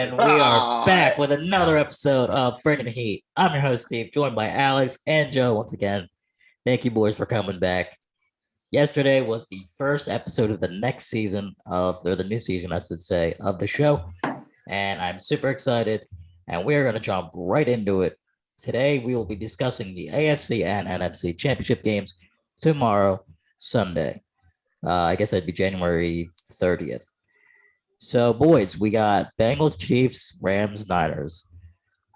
And we are back with another episode of Bringing the Heat. I'm your host, Steve, joined by Alex and Joe once again. Thank you, boys, for coming back. Yesterday was the first episode of the next season or the new season, I should say, of the show. And I'm super excited. And we're going to jump right into it. Today, we will be discussing the AFC and NFC championship games tomorrow, Sunday. I guess that'd be January 30th. So, boys, we got Bengals, Chiefs, Rams, Niners.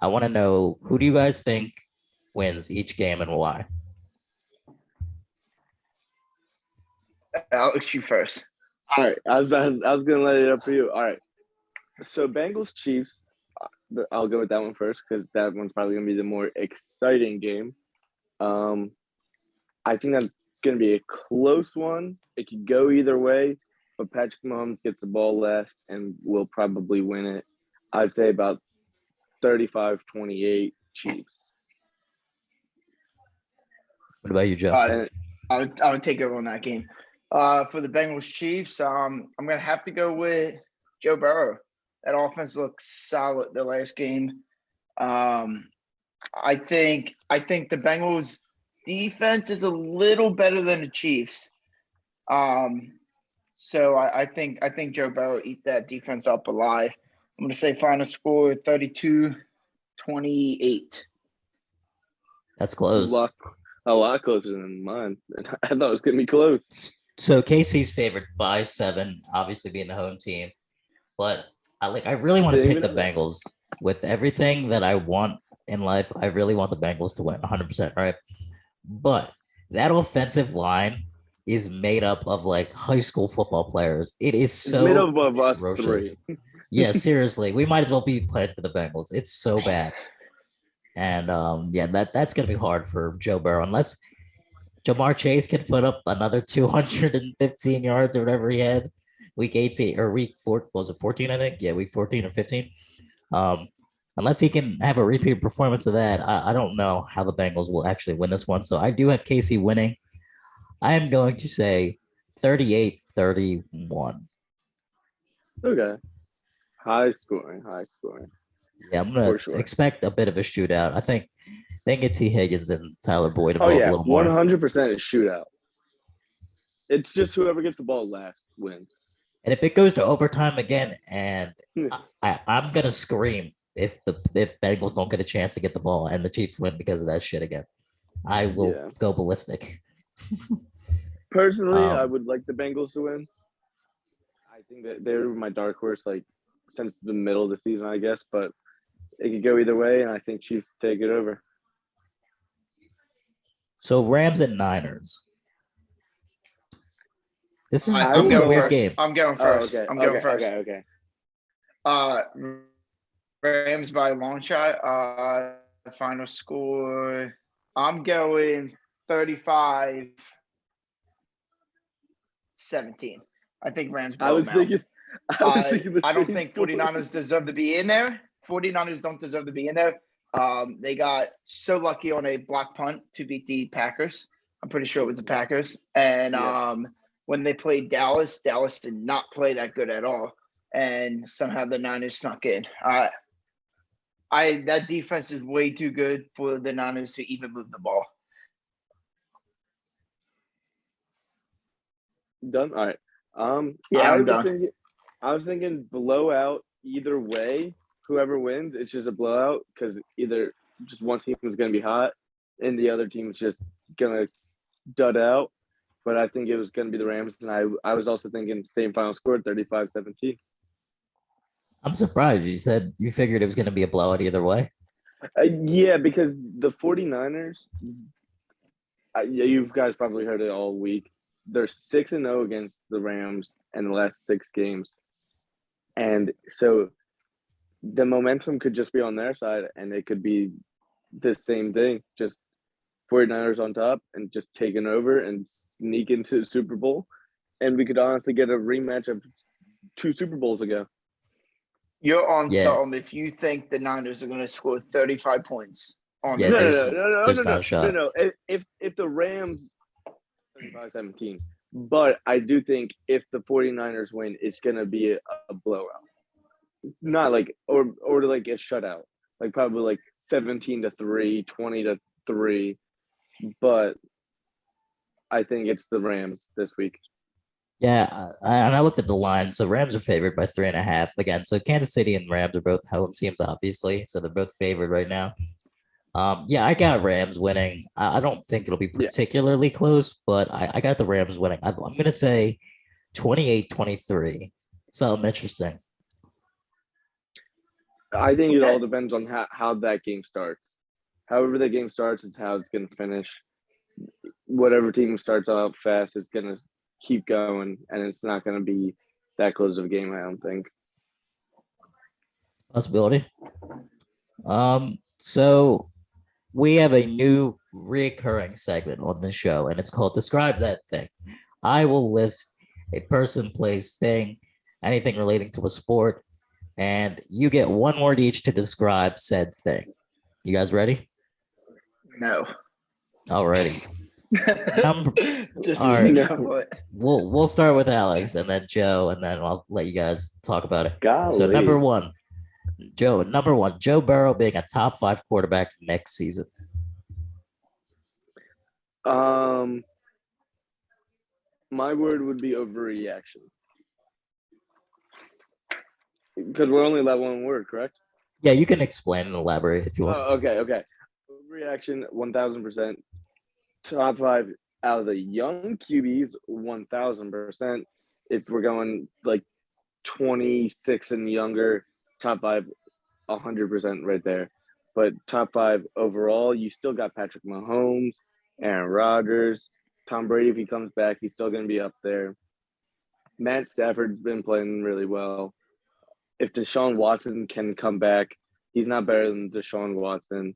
I want to know, who do you guys think wins each game and why? Alex, you first. All right, I was gonna let it up for you. All right, so Bengals Chiefs. I'll go with that one first because that one's probably gonna be the more exciting game. I think that's gonna be a close one. It could go either way. But Patrick Mahomes gets the ball last and will probably win it. I'd say about 35-28 Chiefs. What about you, Joe? I would take over on that game. For the Bengals Chiefs, I'm going to have to go with Joe Burrow. That offense looks solid the last game. I think the Bengals defense is a little better than the Chiefs. So I think Joe Burrow eat that defense up alive. I'm going to say final score 32-28. That's close. A lot closer than mine. I thought it was going to be close. So KC's favored by 7, obviously being the home team. But I really want to pick the Bengals. With everything that I want in life, I really want the Bengals to win 100%, right? But that offensive line is made up of like high school football players. It is so made up of us ferocious. 3. Yeah, seriously. We might as well be playing for the Bengals. It's so bad. And that's gonna be hard for Joe Burrow unless Jamar Chase can put up another 215 yards or whatever he had week 18 or week 4. Was it 14? I think. Yeah, week 14 or 15. Unless he can have a repeat performance of that, I don't know how the Bengals will actually win this one. So I do have KC winning. I am going to say 38-31. Okay. High scoring. Yeah, I'm going to expect a bit of a shootout. I think they can get T. Higgins and Tyler Boyd involved a little more. 100% a shootout. It's just whoever gets the ball last wins. And if it goes to overtime again, and I'm going to scream if Bengals don't get a chance to get the ball and the Chiefs win because of that shit again. I will go ballistic. Personally, I would like the Bengals to win. I think that they're my dark horse, like since the middle of the season, I guess. But it could go either way, and I think Chiefs take it over. So Rams and Niners. This is a weird game. I'm going first. Okay. I'm going first. Okay. Rams by a long shot. Final score. I'm going 35-17. I think Rams blow them out. I don't think 49ers deserve to be in there. 49ers don't deserve to be in there. They got so lucky on a block punt to beat the Packers. I'm pretty sure it was the Packers. And when they played Dallas did not play that good at all. And somehow the Niners snuck in. That defense is way too good for the Niners to even move the ball. Done. All right. I'm done. I was thinking blowout either way. Whoever wins, it's just a blowout because either just one team is going to be hot and the other team is just going to dud out. But I think it was going to be the Rams, and I was also thinking same final score, 35-17. I'm surprised you said you figured it was going to be a blowout either way. Yeah, because the 49ers, you guys probably heard it all week. They're 6-0 against the Rams in the last 6 games. And so the momentum could just be on their side, and it could be the same thing, just 49ers on top and just taking over and sneak into the Super Bowl. And we could honestly get a rematch of 2 Super Bowls ago. You're on something if you think the Niners are going to score 35 points. No. If the Rams 35-17. But I do think if the 49ers win, it's going to be a blowout. not like or like a shutout, like probably like 17-3, 20-3. But I think it's the Rams this week. Yeah, and I looked at the line. So Rams are favored by 3.5 again. So Kansas City and Rams are both home teams, obviously. So they're both favored right now. Yeah, I got Rams winning. I don't think it'll be particularly close, but I got the Rams winning. I'm going to say 28-23. Something interesting. I think it all depends on how that game starts. However the game starts, it's how it's going to finish. Whatever team starts out fast is going to keep going, and it's not going to be that close of a game, I don't think. Possibility. So we have a new recurring segment on the show, and it's called Describe That Thing. I will list a person, place, thing, anything relating to a sport, and you get one word each to describe said thing. You guys ready? No. Alrighty. Just all right. No. We'll start with Alex and then Joe, and then I'll let you guys talk about it. Golly. So number one, Joe Burrow being a top 5 quarterback next season. My word would be overreaction. Because we're only allowed one word, correct? Yeah, you can explain and elaborate if you want. Okay. Overreaction, 1,000%. Top 5 out of the young QBs, 1,000%. If we're going like 26 and younger, top 5, 100% right there. But top 5 overall, you still got Patrick Mahomes, Aaron Rodgers, Tom Brady. If he comes back, he's still going to be up there. Matt Stafford's been playing really well. If Deshaun Watson can come back, he's not better than Deshaun Watson.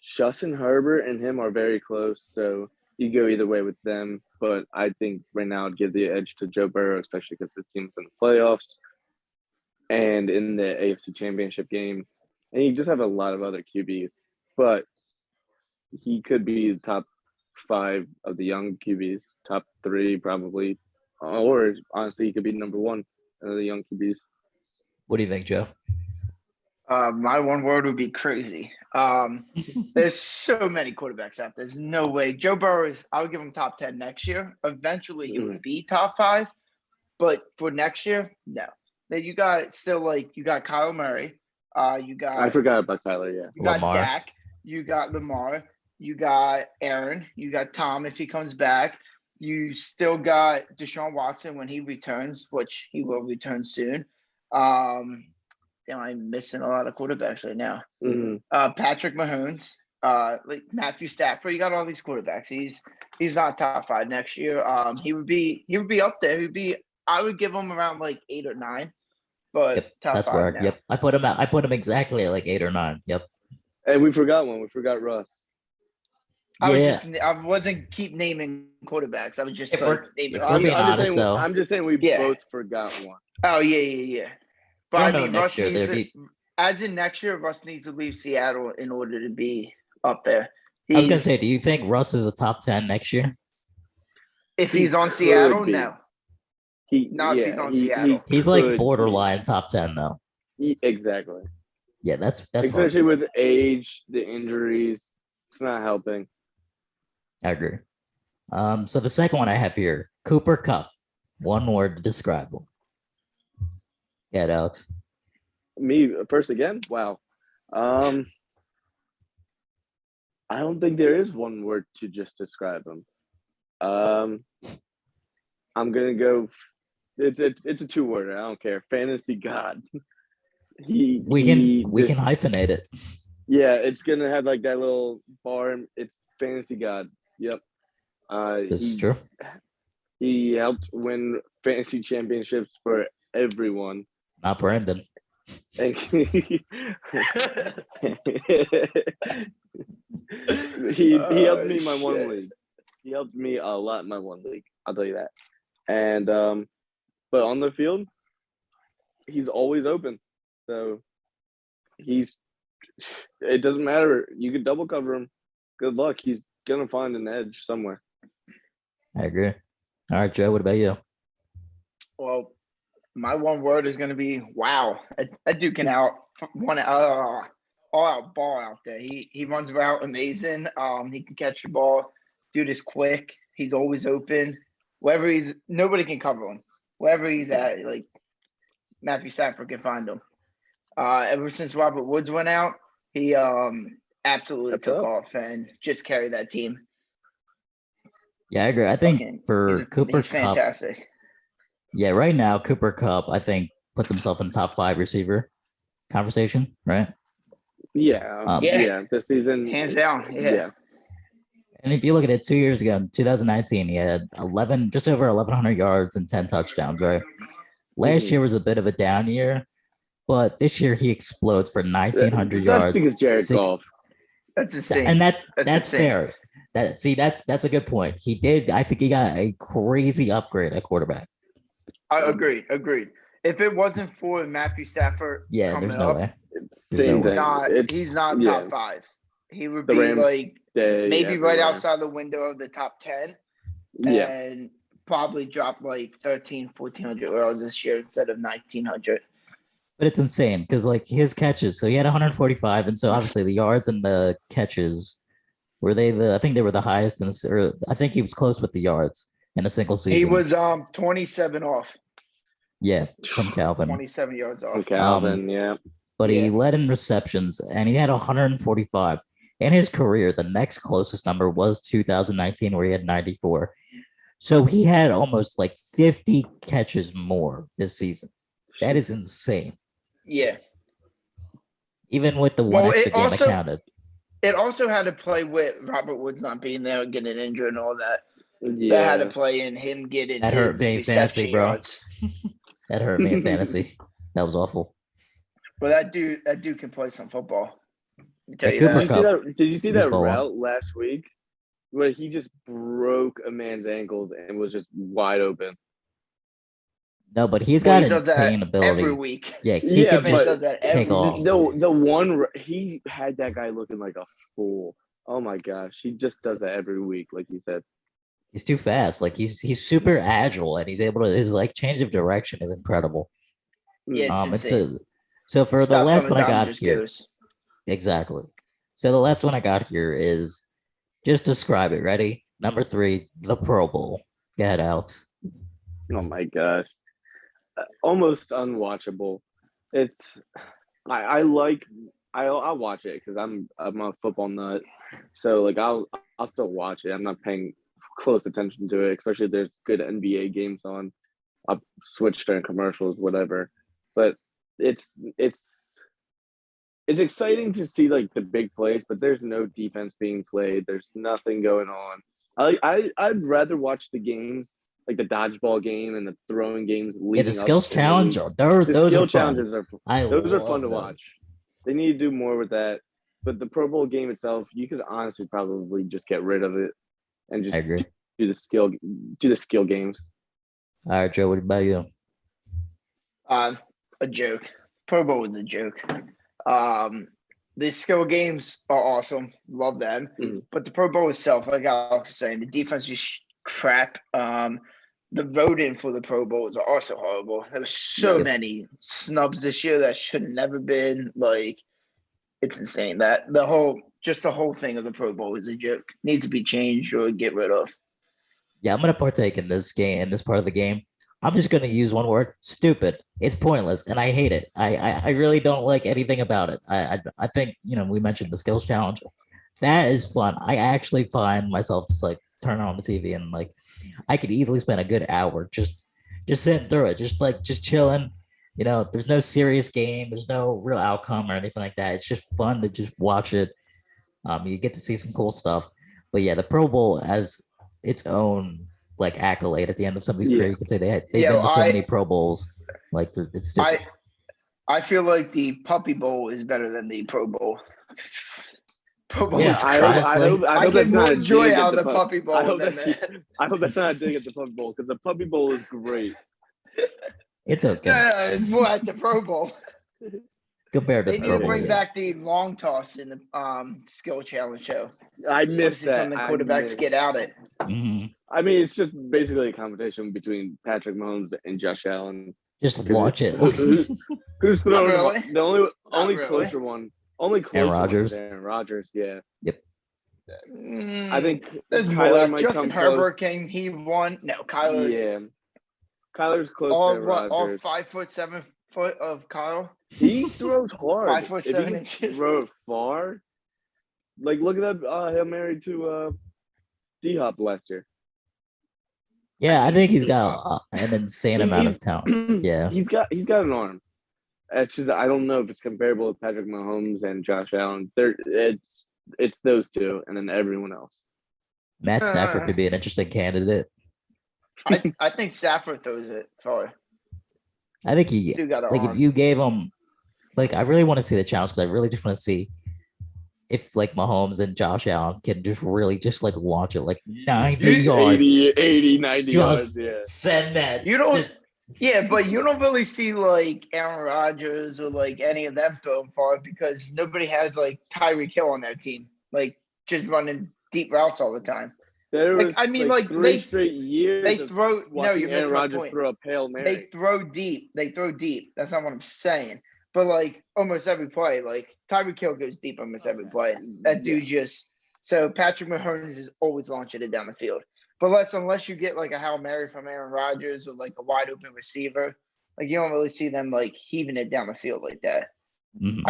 Justin Herbert and him are very close, so you go either way with them. But I think right now I'd give the edge to Joe Burrow, especially because his team's in the playoffs and in the AFC Championship game. And you just have a lot of other QBs. But he could be the top 5 of the young QBs, top 3 probably. Or honestly, he could be number 1 of the young QBs. What do you think, Joe? My one word would be crazy. There's so many quarterbacks out there. There's no way. Joe Burrow I would give him top 10 next year. Eventually, he would be top 5. But for next year, no. Then you got Kyle Murray. I forgot about Kyler, yeah. You got Lamar. Dak. You got Lamar. You got Aaron. You got Tom if he comes back. You still got Deshaun Watson when he returns, which he will return soon. I'm missing a lot of quarterbacks right now. Patrick Mahomes, like Matthew Stafford. You got all these quarterbacks. He's not top 5 next year. He would be up there. I would give him around like 8 or 9. But top that's 5 where now. I put him exactly at like 8 or 9. Yep. And we forgot one. We forgot Russ. I wasn't keep naming quarterbacks. I was just naming. I'm just saying we both forgot one. Oh yeah. But I mean, next year as in next year, Russ needs to leave Seattle in order to be up there. I was gonna say, do you think Russ is a top 10 next year? If he's on Seattle, no. He's on Seattle. He's like borderline top 10 though. Exactly. Yeah, that's especially with age, the injuries, it's not helping. I agree. So the second one I have here, Cooper Kupp. One word to describe him. Yeah, Alex. Me first again? Wow. I don't think there is one word to just describe him. I'm gonna go. It's a 2-worder. I don't care. Fantasy God. We can hyphenate it. Yeah, it's gonna have like that little bar. It's Fantasy God. Yep. This is true. He helped win fantasy championships for everyone. Not Brandon. he helped me in my one league. He helped me a lot in my one league. I'll tell you that. And but on the field, he's always open. So it doesn't matter. You could double cover him. Good luck. He's gonna find an edge somewhere. I agree. All right, Joe, what about you? Well, My one word is going to be wow. That dude can all out ball out there. He runs around amazing. He can catch the ball. Dude is quick. He's always open. Nobody can cover him. Wherever he's at, like Matthew Stafford can find him. Ever since Robert Woods went out, he absolutely took off and just carried that team. Yeah, I agree. I think for Cooper Kupp, fantastic. Yeah, right now Cooper Kupp, I think, puts himself in the top 5 receiver conversation, right? Yeah, this season, hands down. Yeah. And if you look at it, 2 years ago, in 2019, he had just over 1,100 yards and 10 touchdowns, right? Last year was a bit of a down year, but this year he explodes for 1,900 yards. That's because Jared Goff. That's insane. And that's fair. That's a good point. I think he got a crazy upgrade at quarterback. I agreed. If it wasn't for Matthew Stafford, there's no way. He's not top 5. He would be like maybe right outside the window of the top 10. And probably drop like 1,400 yards this year instead of 1,900. But it's insane because like his catches, so he had 145, and so obviously the yards and the catches I think they were the highest I think he was close with the yards in a single season. He was 27 off. Yeah, from Calvin. 27 yards off. From Calvin, But he led in receptions, and he had 145. In his career, the next closest number was 2019, where he had 94. So he had almost like 50 catches more this season. That is insane. Yeah. Even with the one extra game accounted. It also had to play with Robert Woods not being there and getting injured and all that. Yeah. That had to play in him getting that hurt me in fantasy, bro. That hurt me in fantasy. That was awful. Well, that dude can play some football. Did you see that route last week where he just broke a man's ankles and was just wide open? No, but he's got insane ability. Every week. Yeah, he can just take off. The one he had that guy looking like a fool. Oh my gosh, he just does that every week, like you said. He's too fast. Like he's super agile, and he's able to. His like change of direction is incredible. Yeah, so for the last one I got here, goes. Exactly. So the last one I got here is just describe it. Ready? Number 3, the Pro Bowl. Go ahead, Alex. Oh my gosh. Almost unwatchable. I'll watch it because I'm a football nut. So like I'll still watch it. I'm not paying close attention to it, especially if there's good NBA games on. I'll switch during commercials, whatever. But it's exciting to see like the big plays, but there's no defense being played. There's nothing going on. I'd rather watch the games, like the dodgeball game and the throwing games. The skills challenge. Those skill challenges are fun to watch. They need to do more with that. But the Pro Bowl game itself, you could honestly probably just get rid of it and just do the skill games. All right, Joe. What about you? A joke. Pro Bowl is a joke. The skill games are awesome. Love them. Mm-hmm. But the Pro Bowl itself, like I was saying, the defense is crap. The voting for the Pro Bowls are also horrible. There were so many snubs this year that should have never been. Like, it's insane. That the whole thing of the Pro Bowl is a joke. Needs to be changed or get rid of. Yeah, I'm gonna partake in this game, in this part of the game. I'm just gonna use one word: stupid. It's pointless, and I hate it. I really don't like anything about it. I think we mentioned the skills challenge. That is fun. I actually find myself just like turning on the TV and like I could easily spend a good hour just sitting through it, just chilling. There's no serious game. There's no real outcome or anything like that. It's just fun to just watch it. You get to see some cool stuff. But yeah, the Pro Bowl has its own like accolade at the end of somebody's career. You could say they've been to so many Pro Bowls. Like it's stupid. I feel like the Puppy Bowl is better than the Pro Bowl. Pro Bowl I hope get more joy out of the Puppy Bowl. I hope that's not a dig at the Puppy Bowl because the Puppy Bowl is great. It's okay. Yeah, it's more at the Pro Bowl. Compared to they need to bring back the long toss in the skill challenge show. I miss that. Some of the quarterbacks get out it. Mm-hmm. I mean, it's just basically a competition between Patrick Mahomes and Josh Allen. Just watch it. Who's throwing really. the only really. closer one? Only closer Aaron Rodgers. one is Aaron Rodgers. Yeah. Yep. I think there's Kyler more. might Justin come Herbert can he won? No, Kyler. Yeah. Kyler's close all to what? All Rodgers. 5'7" of Kyle. He throws hard. 5'7" inches. Throw far. Like look at that Hail Mary to D-Hop last year. Yeah, I think he's got an insane amount of talent. Yeah. He's got an arm. It's just I don't know if it's comparable with Patrick Mahomes and Josh Allen. It's those two and then everyone else. Matt Stafford could be an interesting candidate. I think Stafford throws it far. I think he if you gave him I really want to see the challenge because I really just want to see if Mahomes and Josh Allen can just really just launch it 90 yards. 80, 90 yards, yeah. Send that. You don't but you don't really see Aaron Rodgers or any of them throwing far because nobody has Tyreek Hill on their team. Just running deep routes all the time. There was three straight years. They throw no, you're missing Aaron my point. Throw a Hail Mary. They throw deep. That's not what I'm saying. But almost every play, Tyreek Hill goes deep almost every play. That dude so Patrick Mahomes is always launching it down the field. But unless you get a Hail Mary from Aaron Rodgers or a wide open receiver, you don't really see them heaving it down the field like that. Mm-hmm.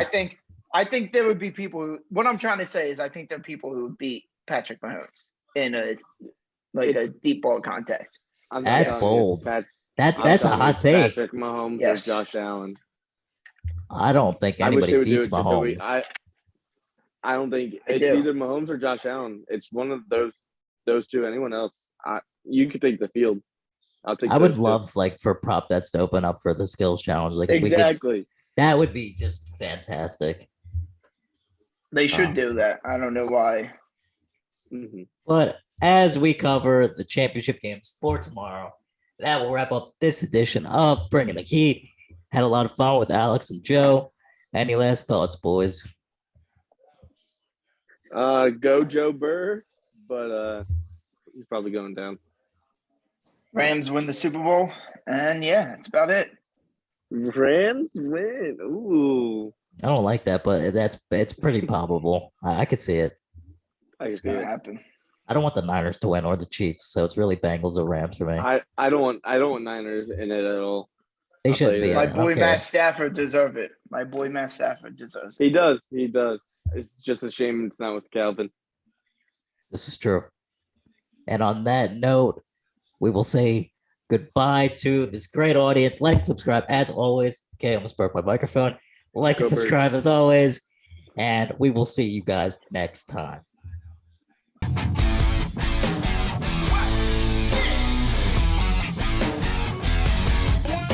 I think there would be people who. What I'm trying to say is I think there are people who would beat Patrick Mahomes in a deep ball contest. That's bold. That's a hot take. Patrick Mahomes or Josh Allen. I don't think anybody beats Mahomes. I don't think it's either Mahomes or Josh Allen. It's one of those two. Anyone else, you could take the field. I would love for prop bets to open up for the skills challenge. Exactly. That would be just fantastic. They should do that. I don't know why. Mm-hmm. But as we cover the championship games for tomorrow, that will wrap up this edition of Bringing the Heat. Had a lot of fun with Alex and Joe. Any last thoughts, boys? Go Joe Burr, but he's probably going down. Rams win the Super Bowl, and that's about it. Rams win. Ooh. I don't like that, but it's pretty probable. I could see it. It's gonna happen. I don't want the Niners to win or the Chiefs, so it's really Bengals or Rams for me. I don't want Niners in it at all. They shouldn't be. My boy Matt Stafford deserves it. My boy Matt Stafford deserves it. He does. It's just a shame it's not with Calvin. This is true. And on that note, we will say goodbye to this great audience. Like and subscribe as always. Okay, I almost broke my microphone. Like and subscribe as always. And we will see you guys next time.